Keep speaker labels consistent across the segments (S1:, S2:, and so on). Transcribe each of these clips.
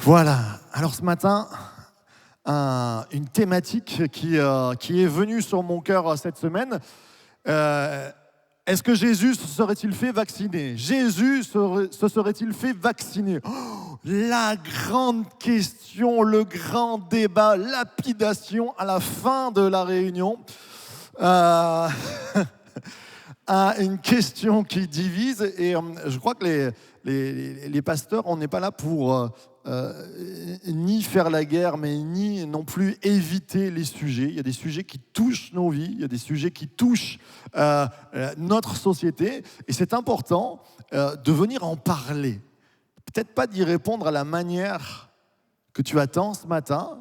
S1: Voilà, alors ce matin, une thématique qui est venue sur mon cœur cette semaine. Est-ce que Jésus se serait-il fait vacciner? Jésus se serait-il fait vacciner? La grande question, le grand débat, lapidation à la fin de la réunion. Une question qui divise, et je crois que les pasteurs, on n'est pas là pour ni faire la guerre, mais ni non plus éviter les sujets. Il y a des sujets qui touchent nos vies, il y a des sujets qui touchent notre société, et c'est important de venir en parler. Peut-être pas d'y répondre à la manière que tu attends ce matin,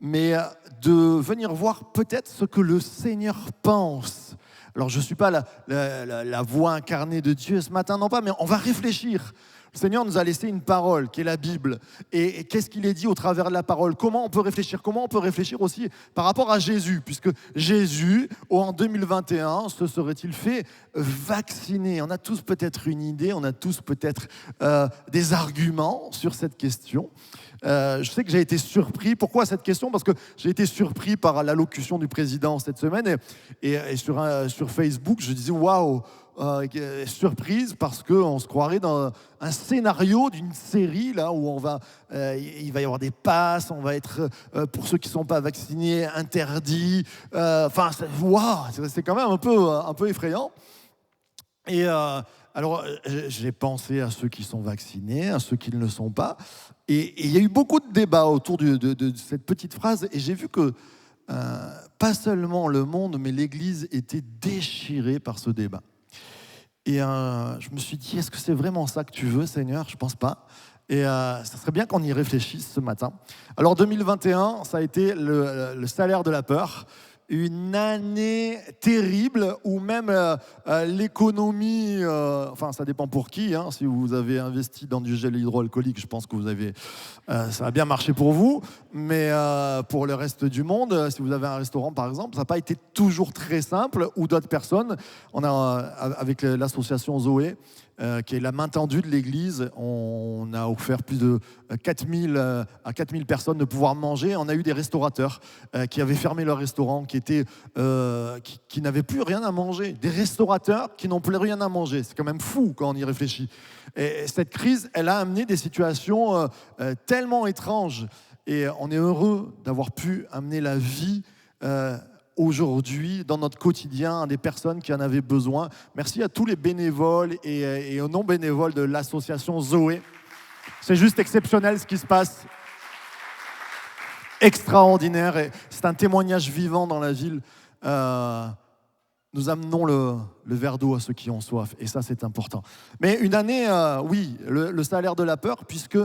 S1: mais de venir voir peut-être ce que le Seigneur pense. Alors je ne suis pas la voix incarnée de Dieu ce matin, non pas, mais on va réfléchir. Le Seigneur nous a laissé une parole qui est la Bible. Et qu'est-ce qu'il est dit au travers de la parole? Comment on peut réfléchir? Comment on peut réfléchir aussi par rapport à Jésus? Puisque Jésus, en 2021, se serait-il fait vacciner? On a tous peut-être une idée, on a tous peut-être des arguments sur cette question. Je sais que j'ai été surpris. Pourquoi cette question? Parce que j'ai été surpris par l'allocution du président cette semaine. Et sur Facebook, je disais waouh! Surprise parce qu'on se croirait dans un scénario d'une série là où il va y avoir des passes, on va être pour ceux qui ne sont pas vaccinés interdits. Enfin, c'est quand même un peu effrayant. Et alors, j'ai pensé à ceux qui sont vaccinés, à ceux qui ne le sont pas. Et il y a eu beaucoup de débats autour de cette petite phrase. Et j'ai vu que pas seulement le monde, mais l'Église était déchirée par ce débat. Et je me suis dit, est-ce que c'est vraiment ça que tu veux, Seigneur? Je ne pense pas. Et ça serait bien qu'on y réfléchisse ce matin. Alors 2021, ça a été le salaire de la peur. Une année terrible où même l'économie, enfin ça dépend pour qui, hein, si vous avez investi dans du gel hydroalcoolique, je pense que ça a bien marché pour vous, mais pour le reste du monde, si vous avez un restaurant par exemple, ça n'a pas été toujours très simple, ou d'autres personnes. On a, avec l'association Zoé, qui est la main tendue de l'Église, on a offert plus de 4000 personnes de pouvoir manger. On a eu des restaurateurs qui avaient fermé leur restaurant, qui n'avaient plus rien à manger. Des restaurateurs qui n'ont plus rien à manger. C'est quand même fou quand on y réfléchit. Et cette crise, elle a amené des situations tellement étranges. Et on est heureux d'avoir pu amener la vie aujourd'hui, dans notre quotidien, à des personnes qui en avaient besoin. Merci à tous les bénévoles et aux non-bénévoles de l'association Zoé. C'est juste exceptionnel ce qui se passe. Extraordinaire. Et c'est un témoignage vivant dans la ville. Nous amenons le verre d'eau à ceux qui ont soif. Et ça, c'est important. Mais une année, oui, le salaire de la peur, puisque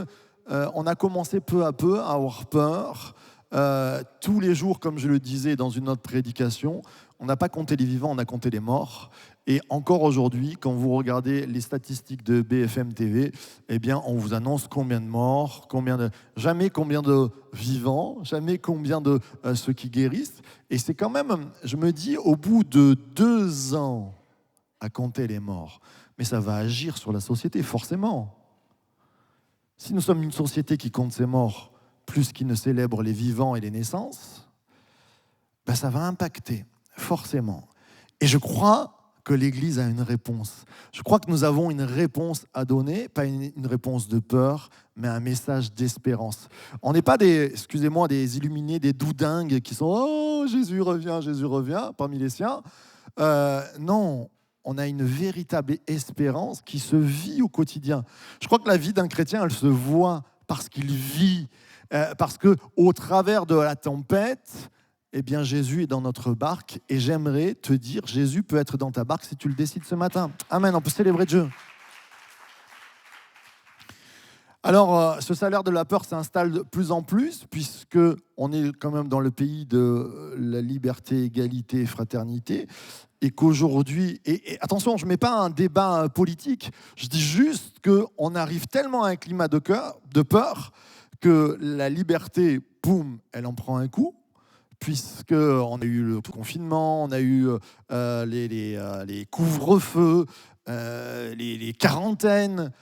S1: on a commencé peu à peu à avoir peur. Tous les jours, comme je le disais dans une autre prédication, on n'a pas compté les vivants, on a compté les morts. Et encore aujourd'hui, quand vous regardez les statistiques de BFM TV, eh bien, on vous annonce combien de morts, jamais combien de vivants, jamais combien de ceux qui guérissent. Et c'est quand même, je me dis, au bout de 2 ans à compter les morts, mais ça va agir sur la société, forcément. Si nous sommes une société qui compte ses morts plus qu'il ne célèbre les vivants et les naissances, ben ça va impacter, forcément. Et je crois que l'Église a une réponse. Je crois que nous avons une réponse à donner, pas une réponse de peur, mais un message d'espérance. On n'est pas des illuminés, des doudingues qui sont « Oh, Jésus revient » parmi les siens. Non, on a une véritable espérance qui se vit au quotidien. Je crois que la vie d'un chrétien, elle se voit parce qu'il vit. Parce qu'au travers de la tempête, eh bien, Jésus est dans notre barque. Et j'aimerais te dire, Jésus peut être dans ta barque si tu le décides ce matin. Amen, on peut célébrer Dieu. Alors, ce salaire de la peur s'installe de plus en plus, puisqu'on est quand même dans le pays de la liberté, égalité et fraternité. Et qu'aujourd'hui, et attention, je ne mets pas un débat politique, je dis juste qu'on arrive tellement à un climat de peur, que la liberté, boum, elle en prend un coup, puisqu'on a eu le confinement, on a eu les couvre-feux, les quarantaines,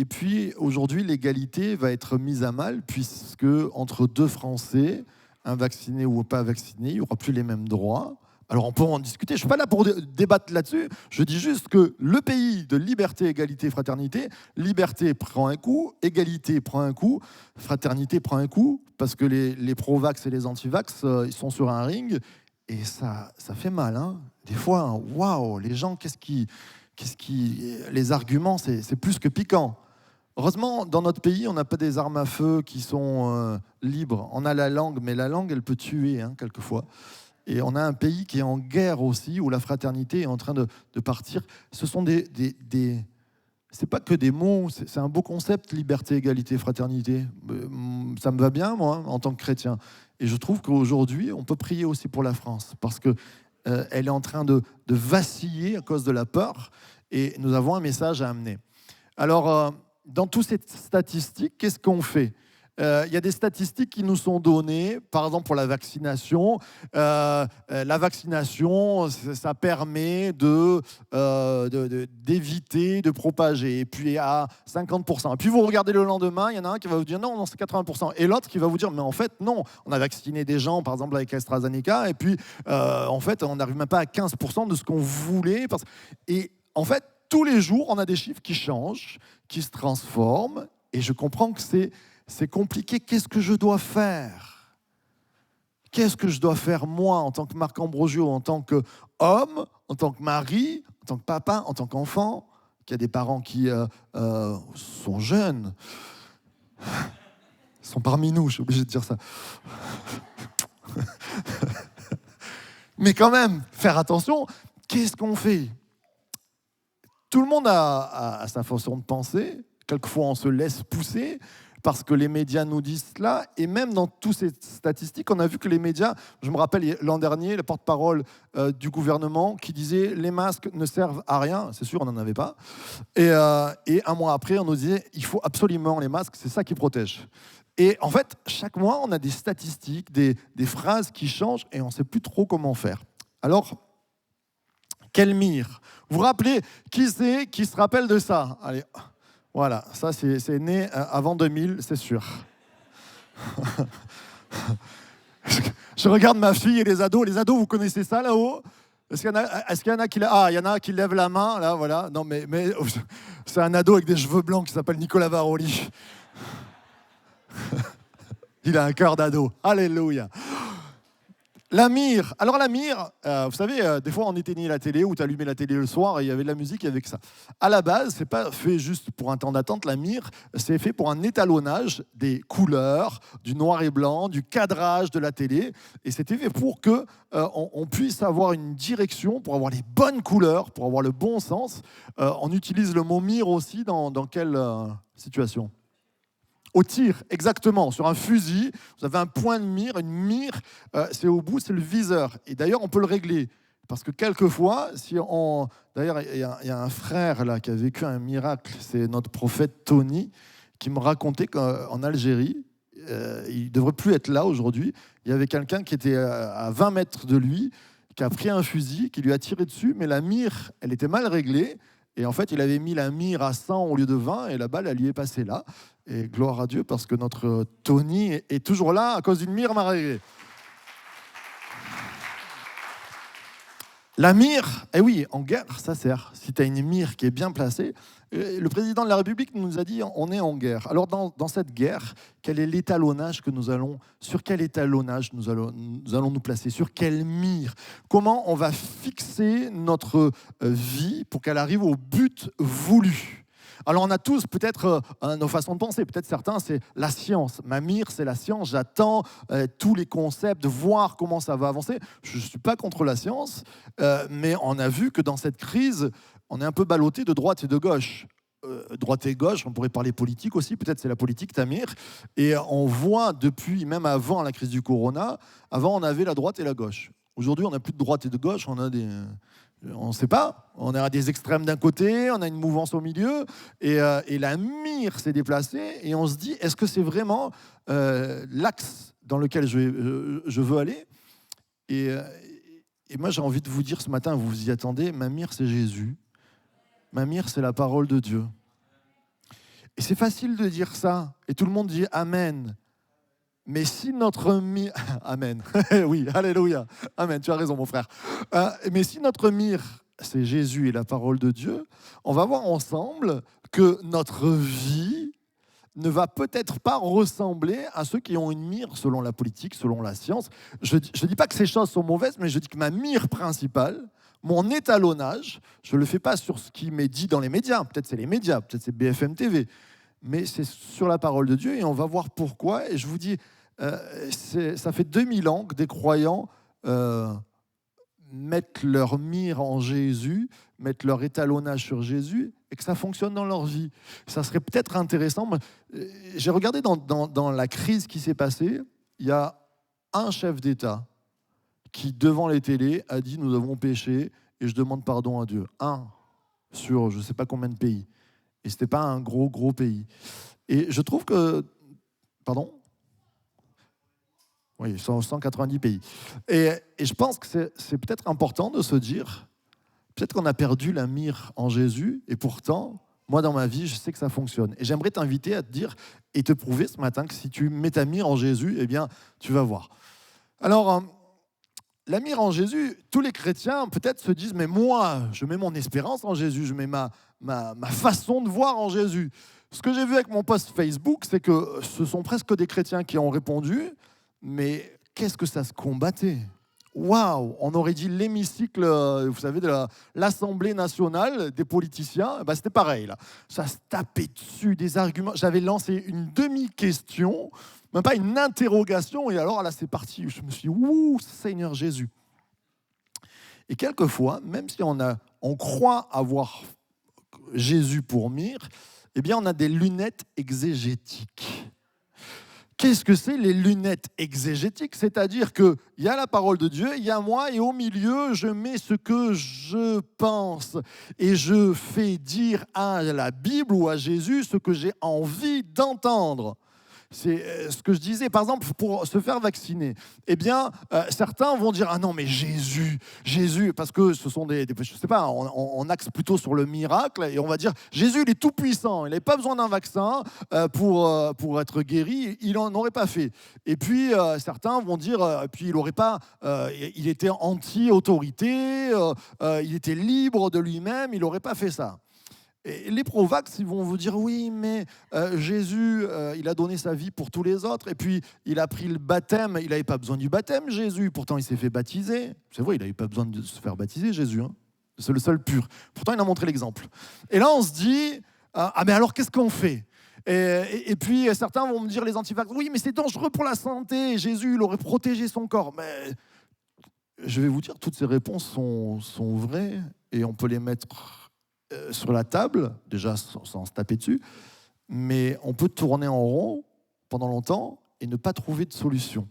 S1: Et puis aujourd'hui, l'égalité va être mise à mal puisque entre deux Français, un vacciné ou pas vacciné, il n'y aura plus les mêmes droits. Alors on peut en discuter, je ne suis pas là pour débattre là-dessus, je dis juste que le pays de liberté, égalité, fraternité, liberté prend un coup, égalité prend un coup, fraternité prend un coup, parce que les pro-vax et les anti-vax, ils sont sur un ring, et ça fait mal. Hein. Des fois, waouh, les gens, les arguments, c'est plus que piquant. Heureusement, dans notre pays, on n'a pas des armes à feu qui sont libres. On a la langue, mais la langue, elle peut tuer, hein, quelquefois. Et on a un pays qui est en guerre aussi, où la fraternité est en train de partir. Ce sont c'est pas que des mots, c'est un beau concept, liberté, égalité, fraternité. Ça me va bien, moi, en tant que chrétien. Et je trouve qu'aujourd'hui, on peut prier aussi pour la France, parce que elle est en train de vaciller à cause de la peur, et nous avons un message à amener. Alors, dans toutes ces statistiques, qu'est-ce qu'on fait ? Il y a des statistiques qui nous sont données, par exemple pour la vaccination. La vaccination, ça permet d'éviter de propager, et puis à 50%. Et puis vous regardez le lendemain, il y en a un qui va vous dire non, c'est 80%. Et l'autre qui va vous dire, mais en fait, non, on a vacciné des gens, par exemple avec AstraZeneca, et puis en fait, on n'arrive même pas à 15% de ce qu'on voulait. Et en fait, tous les jours, on a des chiffres qui changent, qui se transforment, et je comprends que c'est compliqué. Qu'est-ce que je dois faire ? Qu'est-ce que je dois faire, moi, en tant que Marc Ambrogio, en tant qu'homme, en tant que mari, en tant que papa, en tant qu'enfant, qu'il y a des parents qui sont jeunes, sont parmi nous, je suis obligé de dire ça. Mais quand même, faire attention, qu'est-ce qu'on fait ? Tout le monde a sa façon de penser. Quelquefois, on se laisse pousser parce que les médias nous disent cela. Et même dans toutes ces statistiques, on a vu que les médias, je me rappelle l'an dernier, le porte-parole du gouvernement qui disait les masques ne servent à rien. C'est sûr, on n'en avait pas. Et un mois après, on nous disait il faut absolument les masques, c'est ça qui protège. Et en fait, chaque mois, on a des statistiques, des phrases qui changent et on ne sait plus trop comment faire. Alors, quelle mire ? Vous vous rappelez qui c'est qui se rappelle de ça ? Allez, voilà, ça c'est né avant 2000, c'est sûr. Je regarde ma fille et les ados. Les ados, vous connaissez ça là-haut ? Est-ce qu'il y en a qui... Ah, il y en a qui lèvent la main, là, voilà. Non, mais c'est un ado avec des cheveux blancs qui s'appelle Nicolas Varoli. Il a un cœur d'ado. Alléluia. La mire. Alors la mire, vous savez, des fois on éteignait la télé ou tu allumais la télé le soir et il y avait de la musique avec ça. À la base, c'est pas fait juste pour un temps d'attente. La mire, c'est fait pour un étalonnage des couleurs, du noir et blanc, du cadrage de la télé. Et c'était fait pour que on puisse avoir une direction, pour avoir les bonnes couleurs, pour avoir le bon sens. On utilise le mot mire aussi dans quelle situation ? Au tir, exactement, sur un fusil, vous avez un point de mire, une mire, c'est au bout, c'est le viseur. Et d'ailleurs, on peut le régler. Parce que quelquefois, d'ailleurs, il y a un frère là, qui a vécu un miracle, c'est notre prophète Tony, qui me racontait qu'en Algérie, il ne devrait plus être là aujourd'hui, il y avait quelqu'un qui était à 20 mètres de lui, qui a pris un fusil, qui lui a tiré dessus, mais la mire, elle était mal réglée. Et en fait, il avait mis la mire à 100 au lieu de 20, et la balle, elle lui est passée là. Et gloire à Dieu, parce que notre Tony est toujours là à cause d'une mire mal réglée. La mire, eh oui, en guerre, ça sert. Si tu as une mire qui est bien placée, le président de la République nous a dit on est en guerre. Alors dans cette guerre, quel est l'étalonnage sur quel étalonnage nous allons nous placer, sur quelle mire ? Comment on va fixer notre vie pour qu'elle arrive au but voulu ? Alors on a tous peut-être nos façons de penser. Peut-être certains, c'est la science. Ma mire, c'est la science. J'attends tous les concepts, de voir comment ça va avancer. Je ne suis pas contre la science, mais on a vu que dans cette crise, on est un peu ballotté de droite et de gauche. Droite et gauche, on pourrait parler politique aussi, peut-être c'est la politique, Tamir. Et on voit depuis, même avant la crise du corona, avant on avait la droite et la gauche. Aujourd'hui, on n'a plus de droite et de gauche, on ne sait pas, on a des extrêmes d'un côté, on a une mouvance au milieu, et la mire s'est déplacée, et on se dit, est-ce que c'est vraiment l'axe dans lequel je veux aller ? Et moi, j'ai envie de vous dire ce matin, vous vous y attendez, ma mire, c'est Jésus. Ma mire, c'est la parole de Dieu. Et c'est facile de dire ça, et tout le monde dit Amen. Mais si notre mire... Amen. Oui, alléluia. Amen, tu as raison mon frère. Mais si notre mire, c'est Jésus et la parole de Dieu, on va voir ensemble que notre vie ne va peut-être pas ressembler à ceux qui ont une mire selon la politique, selon la science. Je ne dis pas que ces choses sont mauvaises, mais je dis que ma mire principale, mon étalonnage, je ne le fais pas sur ce qui m'est dit dans les médias. Peut-être c'est les médias, peut-être c'est BFM TV, mais c'est sur la parole de Dieu et on va voir pourquoi. Et je vous dis, ça fait 2000 ans que des croyants mettent leur mire en Jésus, mettent leur étalonnage sur Jésus et que ça fonctionne dans leur vie. Ça serait peut-être intéressant. J'ai regardé dans la crise qui s'est passée, il y a un chef d'État qui, devant les télés, a dit « Nous avons péché et je demande pardon à Dieu ». Un sur je ne sais pas combien de pays. Et ce n'était pas un gros pays. Et je trouve que... Pardon ? Oui, 190 pays. Et je pense que c'est peut-être important de se dire, peut-être qu'on a perdu la mire en Jésus, et pourtant, moi dans ma vie, je sais que ça fonctionne. Et j'aimerais t'inviter à te dire et te prouver ce matin que si tu mets ta mire en Jésus, eh bien, tu vas voir. Alors, la mire en Jésus, tous les chrétiens peut-être se disent, mais moi, je mets mon espérance en Jésus, je mets ma façon de voir en Jésus. Ce que j'ai vu avec mon post Facebook, c'est que ce sont presque des chrétiens qui ont répondu, mais qu'est-ce que ça se combattait? Waouh! On aurait dit l'hémicycle, vous savez, de l'Assemblée nationale des politiciens. Ben, c'était pareil, là. Ça se tapait dessus, des arguments. J'avais lancé une demi-question, même pas une interrogation, et alors là, c'est parti. Je me suis dit, ouh, Seigneur Jésus. Et quelquefois, même si on croit avoir Jésus pour mire, eh bien, on a des lunettes exégétiques. Qu'est-ce que c'est les lunettes exégétiques? C'est-à-dire qu'il y a la parole de Dieu, il y a moi, et au milieu, je mets ce que je pense. Et je fais dire à la Bible ou à Jésus ce que j'ai envie d'entendre. C'est ce que je disais, par exemple, pour se faire vacciner. Eh bien, certains vont dire « Ah non, mais Jésus, parce que ce sont je sais pas, on axe plutôt sur le miracle, et on va dire « Jésus, il est tout puissant, il n'avait pas besoin d'un vaccin pour être guéri, il n'en aurait pas fait. » Et puis, certains vont dire « Puis il était anti-autorité, il était libre de lui-même, il n'aurait pas fait ça. » Et les pro-vax, ils vont vous dire oui, mais Jésus, il a donné sa vie pour tous les autres, et puis il a pris le baptême, il n'avait pas besoin du baptême, Jésus, pourtant il s'est fait baptiser. C'est vrai, il n'avait pas besoin de se faire baptiser, Jésus, hein. C'est le seul pur. Pourtant, il a montré l'exemple. Et là, on se dit, ah mais alors qu'est-ce qu'on fait? Et puis certains vont me dire, les antivax, oui, mais c'est dangereux pour la santé, Jésus, il aurait protégé son corps. Mais je vais vous dire, toutes ces réponses sont vraies, et on peut les mettre sur la table, déjà sans se taper dessus, mais on peut tourner en rond pendant longtemps et ne pas trouver de solution.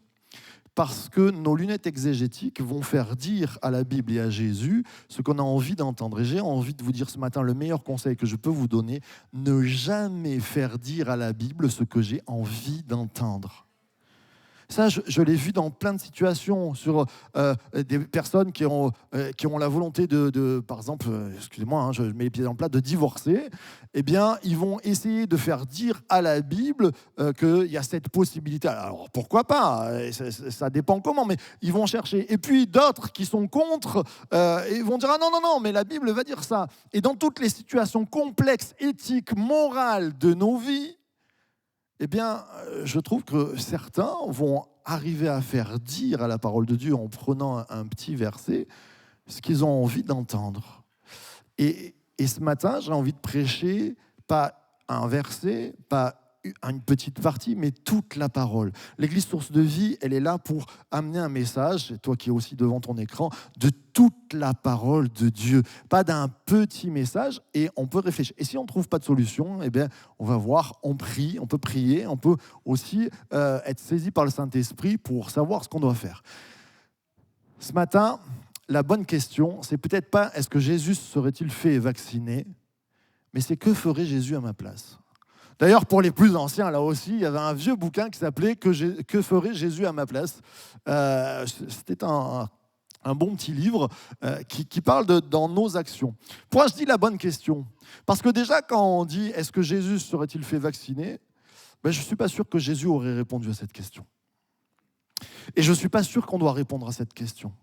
S1: Parce que nos lunettes exégétiques vont faire dire à la Bible et à Jésus ce qu'on a envie d'entendre. Et j'ai envie de vous dire ce matin, le meilleur conseil que je peux vous donner, ne jamais faire dire à la Bible ce que j'ai envie d'entendre. Ça, je l'ai vu dans plein de situations, sur des personnes qui ont la volonté par exemple, excusez-moi, hein, je mets les pieds dans le plat, de divorcer. Eh bien, ils vont essayer de faire dire à la Bible qu'il y a cette possibilité. Alors, pourquoi pas? Ça dépend comment, mais ils vont chercher. Et puis, d'autres qui sont contre, ils vont dire « Ah non, mais la Bible va dire ça. » Et dans toutes les situations complexes, éthiques, morales de nos vies, eh bien, je trouve que certains vont arriver à faire dire à la parole de Dieu en prenant un petit verset ce qu'ils ont envie d'entendre. Et ce matin, j'ai envie de prêcher pas un verset, pas une petite partie, mais toute la parole. L'Église Source de Vie, elle est là pour amener un message, et toi qui es aussi devant ton écran, de toute la parole de Dieu, pas d'un petit message, et on peut réfléchir. Et si on ne trouve pas de solution, eh bien, on va voir, on prie, on peut prier, on peut aussi être saisi par le Saint-Esprit pour savoir ce qu'on doit faire. Ce matin, la bonne question, c'est peut-être pas est-ce que Jésus serait-il fait vacciner, mais c'est que ferait Jésus à ma place? D'ailleurs, pour les plus anciens, là aussi, il y avait un vieux bouquin qui s'appelait « Que ferait Jésus à ma place ?» C'était un un bon petit livre qui parle dans nos actions. Pourquoi je dis la bonne question? Parce que déjà, quand on dit « Est-ce que Jésus serait-il fait vacciner ?» je ne suis pas sûr que Jésus aurait répondu à cette question. Et je ne suis pas sûr qu'on doit répondre à cette question.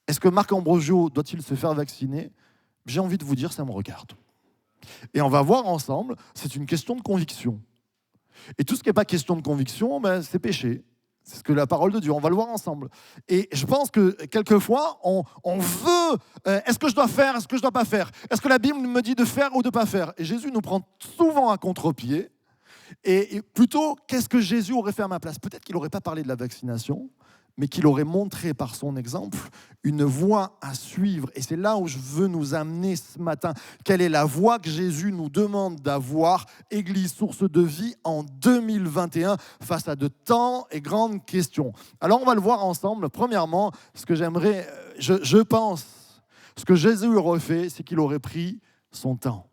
S1: Est-ce que Marc Ambrogio doit-il se faire vacciner? J'ai envie de vous dire, ça me regarde. Et on va voir ensemble, c'est une question de conviction. Et tout ce qui n'est pas question de conviction, c'est péché. C'est ce que la parole de Dieu, on va le voir ensemble. Et je pense que quelquefois, on veut, est-ce que je dois faire, est-ce que je ne dois pas faire? Est-ce que la Bible me dit de faire ou de ne pas faire? Et Jésus nous prend souvent à contre-pied. Et plutôt, qu'est-ce que Jésus aurait fait à ma place? Peut-être qu'il n'aurait pas parlé de la vaccination, mais qu'il aurait montré par son exemple une voie à suivre. Et c'est là où je veux nous amener ce matin. Quelle est la voie que Jésus nous demande d'avoir, Église Source de Vie, en 2021, face à de tant et grandes questions? Alors, on va le voir ensemble. Premièrement, ce que j'aimerais, je pense, ce que Jésus aurait fait, c'est qu'il aurait pris son temps.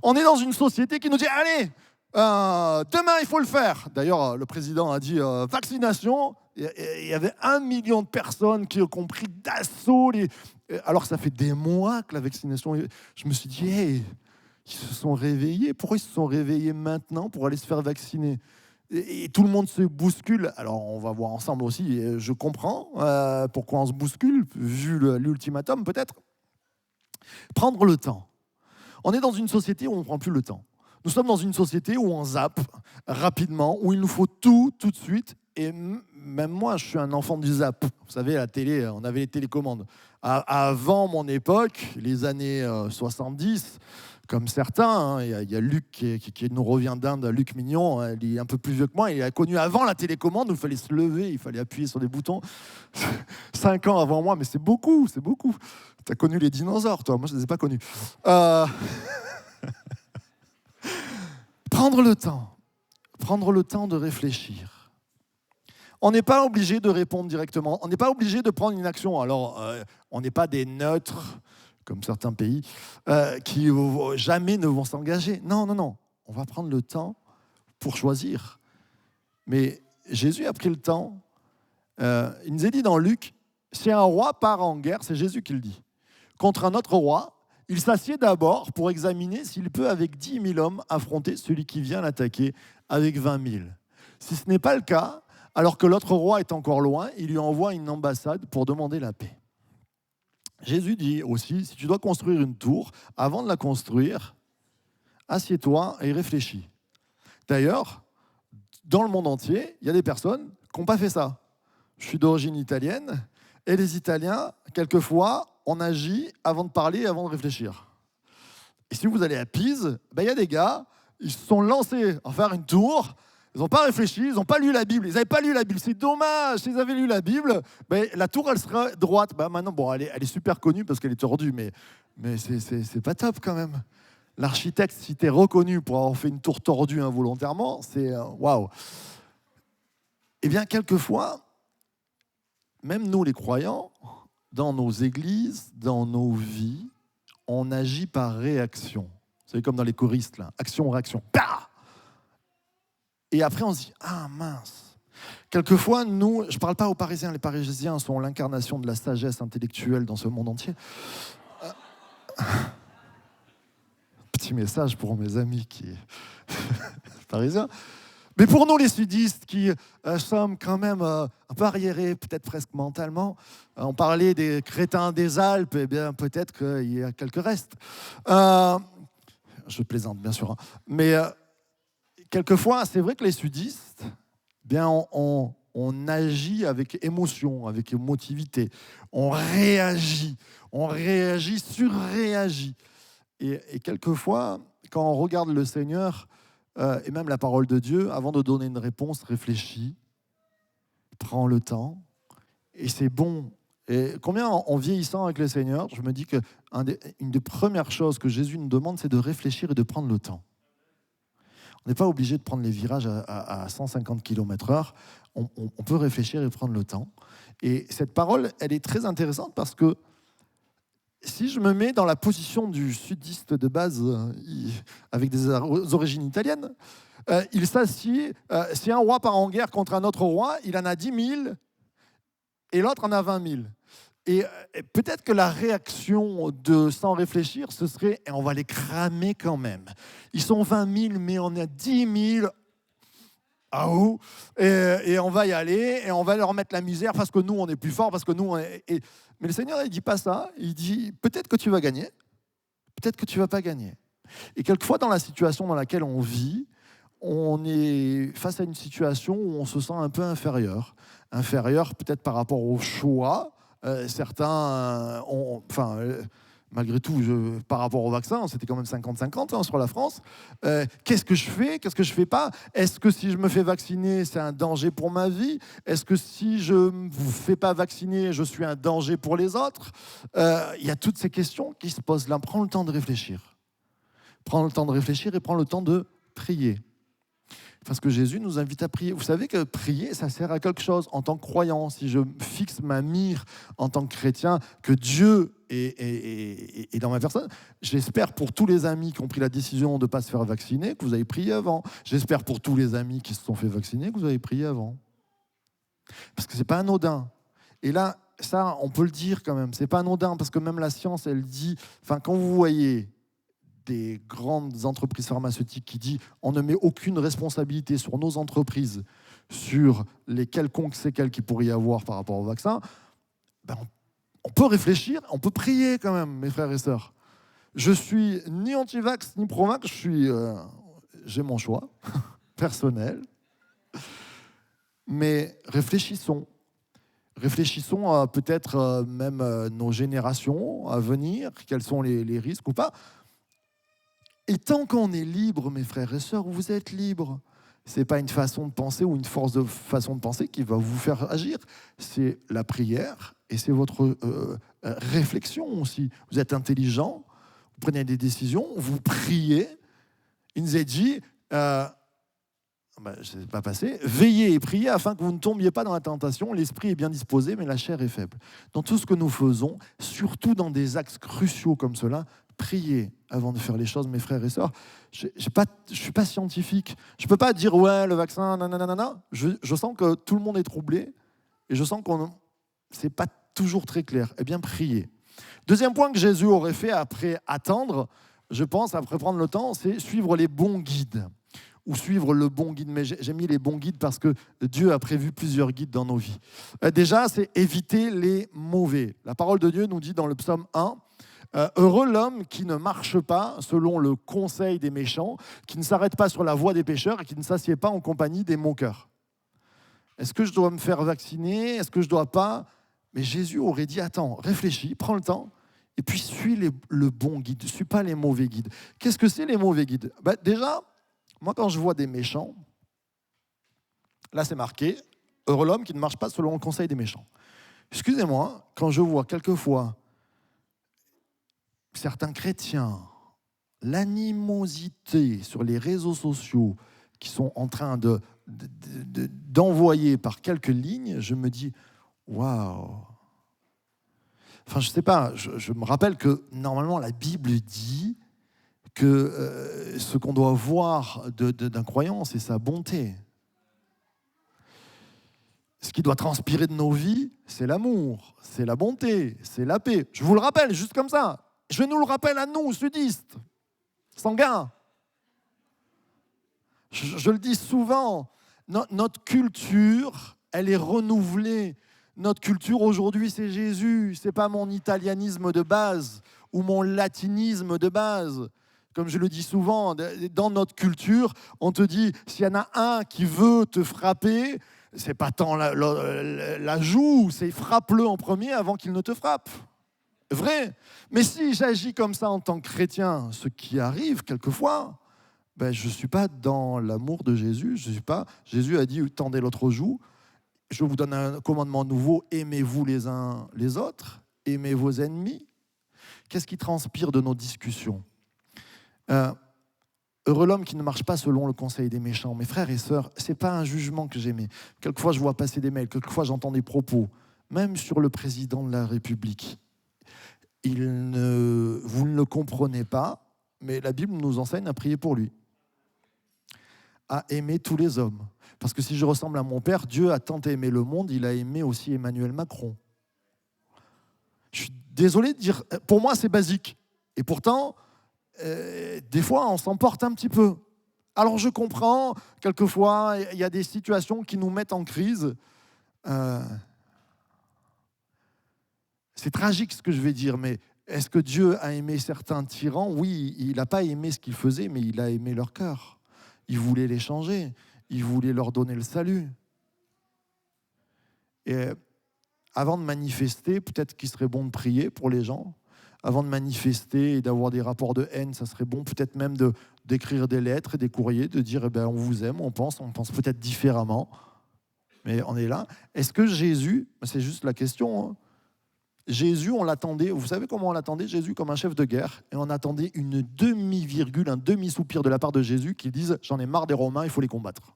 S1: On est dans une société qui nous dit « Allez, demain, il faut le faire ». D'ailleurs, le président a dit « Vaccination ». Il y avait 1 million de personnes qui ont compris d'assaut. Alors, ça fait des mois que la vaccination... Je me suis dit « Hey, ils se sont réveillés. Pourquoi ils se sont réveillés maintenant pour aller se faire vacciner ?» Et tout le monde se bouscule. Alors, on va voir ensemble aussi. Et je comprends pourquoi on se bouscule, vu l'ultimatum peut-être. Prendre le temps. On est dans une société où on ne prend plus le temps. Nous sommes dans une société où on zappe rapidement, où il nous faut tout de suite. Et même moi, je suis un enfant du zap. Vous savez, la télé, on avait les télécommandes. Avant mon époque, les années 70, comme certains, il y a Luc qui nous revient d'Inde, Luc Mignon, il est un peu plus vieux que moi, il a connu avant la télécommande où il fallait se lever, il fallait appuyer sur des boutons. 5 ans avant moi, mais c'est beaucoup, c'est beaucoup. Tu as connu les dinosaures, toi, moi je ne les ai pas connus. Prendre le temps de réfléchir. On n'est pas obligé de répondre directement, on n'est pas obligé de prendre une action. Alors, on n'est pas des neutres, comme certains pays, qui jamais ne vont s'engager. Non, on va prendre le temps pour choisir. Mais Jésus a pris le temps. Il nous est dit dans Luc, si un roi part en guerre, c'est Jésus qui le dit, contre un autre roi, il s'assied d'abord pour examiner s'il peut, avec 10 000 hommes, affronter celui qui vient l'attaquer avec 20 000. Si ce n'est pas le cas, alors que l'autre roi est encore loin, il lui envoie une ambassade pour demander la paix. Jésus dit aussi, si tu dois construire une tour, avant de la construire, assieds-toi et réfléchis. D'ailleurs, dans le monde entier, il y a des personnes qui n'ont pas fait ça. Je suis d'origine italienne, et les Italiens, quelquefois, on agit avant de parler, avant de réfléchir. Et si vous allez à Pise, il y a des gars, ils se sont lancés à faire une tour, ils n'ont pas réfléchi, ils n'ont pas lu la Bible, ils n'avaient pas lu la Bible, c'est dommage, s'ils avaient lu la Bible, la tour, elle serait droite. Maintenant, bon, elle est super connue parce qu'elle est tordue, mais c'est pas top quand même. L'architecte, si tu es reconnu pour avoir fait une tour tordue involontairement, c'est waouh. Eh bien, quelquefois, même nous les croyants, dans nos églises, dans nos vies, on agit par réaction. Vous savez, comme dans les choristes, là, action-réaction. Et après, on se dit, ah mince. Quelquefois, nous, je ne parle pas aux Parisiens, les Parisiens sont l'incarnation de la sagesse intellectuelle dans ce monde entier. Petit message pour mes amis qui parisiens. Mais pour nous, les sudistes, qui sommes quand même un peu arriérés, peut-être presque mentalement, on parlait des crétins des Alpes, eh bien peut-être qu'il y a quelques restes. Je plaisante, bien sûr. Hein. Mais quelquefois, c'est vrai que les sudistes, eh bien, on agit avec émotion, avec émotivité. On réagit, surréagit. Et quelquefois, quand on regarde le Seigneur, et même la parole de Dieu, avant de donner une réponse, réfléchis, prends le temps, et c'est bon. Et combien, en vieillissant avec le Seigneur, je me dis qu'une des premières choses que Jésus nous demande, c'est de réfléchir et de prendre le temps. On n'est pas obligé de prendre les virages à 150 km/h, on peut réfléchir et prendre le temps. Et cette parole, elle est très intéressante parce que si je me mets dans la position du sudiste de base, avec des origines italiennes, il s'assied, si un roi part en guerre contre un autre roi, il en a 10 000 et l'autre en a 20 000. Et peut-être que la réaction de sans réfléchir, ce serait « on va les cramer quand même ». Ils sont 20 000, mais on a 10 000. Ah ouh, et on va y aller, et on va leur mettre la misère parce que nous, on est plus forts, parce que nous, on est... Mais le Seigneur, il ne dit pas ça. Il dit peut-être que tu vas gagner, peut-être que tu ne vas pas gagner. Et quelquefois, dans la situation dans laquelle on vit, on est face à une situation où on se sent un peu inférieur. Inférieur peut-être par rapport au choix. Certains ont... malgré tout, par rapport au vaccin, c'était quand même 50-50 sur la France. Qu'est-ce que je fais? Qu'est-ce que je ne fais pas? Est-ce que si je me fais vacciner, c'est un danger pour ma vie? Est-ce que si je ne me fais pas vacciner, je suis un danger pour les autres? Il y a toutes ces questions qui se posent là. Prends le temps de réfléchir. Prends le temps de réfléchir et prends le temps de prier. Parce que Jésus nous invite à prier. Vous savez que prier, ça sert à quelque chose. En tant que croyant, si je fixe ma mire en tant que chrétien, que Dieu est dans ma personne, j'espère pour tous les amis qui ont pris la décision de ne pas se faire vacciner, que vous avez prié avant. J'espère pour tous les amis qui se sont fait vacciner, que vous avez prié avant. Parce que ce n'est pas anodin. Et là, ça, on peut le dire quand même. Ce n'est pas anodin, parce que même la science, elle dit... quand vous voyez des grandes entreprises pharmaceutiques qui dit on ne met aucune responsabilité sur nos entreprises sur les quelconques séquelles qu'il pourrait y avoir par rapport au vaccin, on peut réfléchir, on peut prier quand même, mes frères et sœurs. Je suis ni anti-vax ni pro-vax, j'ai mon choix personnel, mais réfléchissons. Réfléchissons à peut-être même nos générations à venir, quels sont les risques ou pas. Et tant qu'on est libre, mes frères et sœurs, vous êtes libres. Ce n'est pas une façon de penser ou une force de façon de penser qui va vous faire agir. C'est la prière et c'est votre réflexion aussi. Vous êtes intelligent, vous prenez des décisions, vous priez. Il nous est dit, je ne sais pas passer, veillez et priez afin que vous ne tombiez pas dans la tentation. L'esprit est bien disposé, mais la chair est faible. Dans tout ce que nous faisons, surtout dans des axes cruciaux comme cela, priez avant de faire les choses, mes frères et sœurs. Je ne suis pas scientifique. Je ne peux pas dire, ouais, le vaccin, nanana. Je sens que tout le monde est troublé et je sens que ce n'est pas toujours très clair. Eh bien, priez. Deuxième point que Jésus aurait fait après attendre, je pense, après prendre le temps, c'est suivre les bons guides ou suivre le bon guide. Mais j'ai mis les bons guides parce que Dieu a prévu plusieurs guides dans nos vies. Déjà, c'est éviter les mauvais. La parole de Dieu nous dit dans le psaume 1, heureux l'homme qui ne marche pas selon le conseil des méchants, qui ne s'arrête pas sur la voie des pécheurs et qui ne s'assied pas en compagnie des moqueurs. Est-ce que je dois me faire vacciner? Est-ce que je ne dois pas? Mais Jésus aurait dit, attends, réfléchis, prends le temps, et puis suis le bon guide, ne suis pas les mauvais guides. Qu'est-ce que c'est les mauvais guides? Déjà, moi quand je vois des méchants, là c'est marqué, heureux l'homme qui ne marche pas selon le conseil des méchants. Excusez-moi, quand je vois quelquefois certains chrétiens, l'animosité sur les réseaux sociaux qui sont en train d'envoyer par quelques lignes, je me dis, waouh. Enfin, je ne sais pas, je me rappelle que normalement la Bible dit que ce qu'on doit voir d'un croyant, c'est sa bonté. Ce qui doit transpirer de nos vies, c'est l'amour, c'est la bonté, c'est la paix. Je vous le rappelle, juste comme ça. Je nous le rappelle à nous, sudistes, sanguins. Je le dis souvent, notre culture, elle est renouvelée. Notre culture aujourd'hui, c'est Jésus. Ce n'est pas mon italianisme de base ou mon latinisme de base. Comme je le dis souvent, dans notre culture, on te dit, s'il y en a un qui veut te frapper, c'est pas tant la joue, c'est frappe-le en premier avant qu'il ne te frappe. Vrai. Mais si j'agis comme ça en tant que chrétien, ce qui arrive quelquefois, je ne suis pas dans l'amour de Jésus. Jésus a dit, tendez l'autre joue. Je vous donne un commandement nouveau, aimez-vous les uns les autres, aimez vos ennemis. Qu'est-ce qui transpire de nos discussions? Heureux l'homme qui ne marche pas selon le conseil des méchants. Mes frères et sœurs, ce n'est pas un jugement que j'aimais. Quelquefois, je vois passer des mails, quelquefois, j'entends des propos, même sur le président de la République. vous ne le comprenez pas, mais la Bible nous enseigne à prier pour lui, à aimer tous les hommes. Parce que si je ressemble à mon père, Dieu a tant aimé le monde, il a aimé aussi Emmanuel Macron. Je suis désolé de dire, pour moi c'est basique. Et pourtant, des fois on s'emporte un petit peu. Alors je comprends, quelquefois il y a des situations qui nous mettent en crise. C'est tragique ce que je vais dire, mais est-ce que Dieu a aimé certains tyrans? Oui, il n'a pas aimé ce qu'ils faisaient, mais il a aimé leur cœur. Il voulait les changer, il voulait leur donner le salut. Et avant de manifester, peut-être qu'il serait bon de prier pour les gens. Avant de manifester et d'avoir des rapports de haine, ça serait bon peut-être même d'écrire des lettres et des courriers, de dire on vous aime, on pense peut-être différemment, mais on est là. Est-ce que Jésus, c'est juste la question, hein, Jésus, on l'attendait, vous savez comment on l'attendait, Jésus, comme un chef de guerre, et on attendait une demi-virgule, un demi-soupir de la part de Jésus qui dise « J'en ai marre des Romains, il faut les combattre ».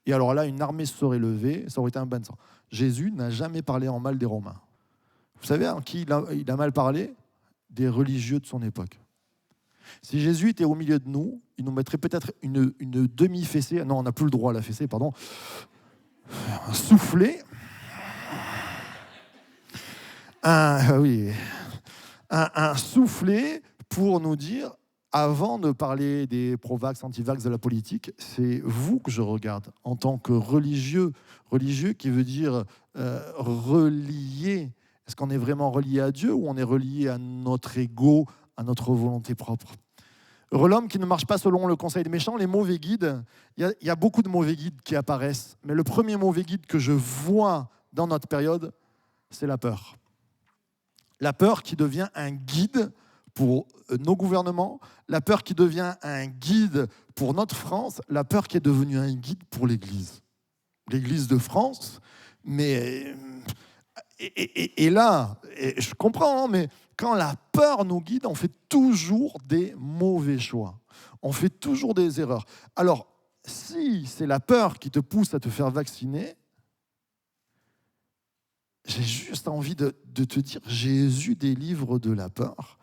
S1: Et alors là, une armée se serait levée, ça aurait été un bain de sang. Jésus n'a jamais parlé en mal des Romains. Vous savez en qui il a mal parlé? Des religieux de son époque. Si Jésus était au milieu de nous, il nous mettrait peut-être une demi-fessée, non, on n'a plus le droit à la fessée, pardon, un soufflet, un soufflet pour nous dire, avant de parler des pro-vax, anti-vax, de la politique, c'est vous que je regarde en tant que religieux. Religieux qui veut dire relié. Est-ce qu'on est vraiment relié à Dieu ou on est relié à notre ego, à notre volonté propre? L'homme qui ne marche pas selon le conseil des méchants, les mauvais guides, il y a beaucoup de mauvais guides qui apparaissent. Mais le premier mauvais guide que je vois dans notre période, c'est la peur. La peur qui devient un guide pour nos gouvernements, la peur qui devient un guide pour notre France, la peur qui est devenue un guide pour l'Église. L'Église de France, mais... Et là, je comprends, hein, mais quand la peur nous guide, on fait toujours des mauvais choix. On fait toujours des erreurs. Alors, si c'est la peur qui te pousse à te faire vacciner, j'ai juste envie de te dire, Jésus délivre de la peur.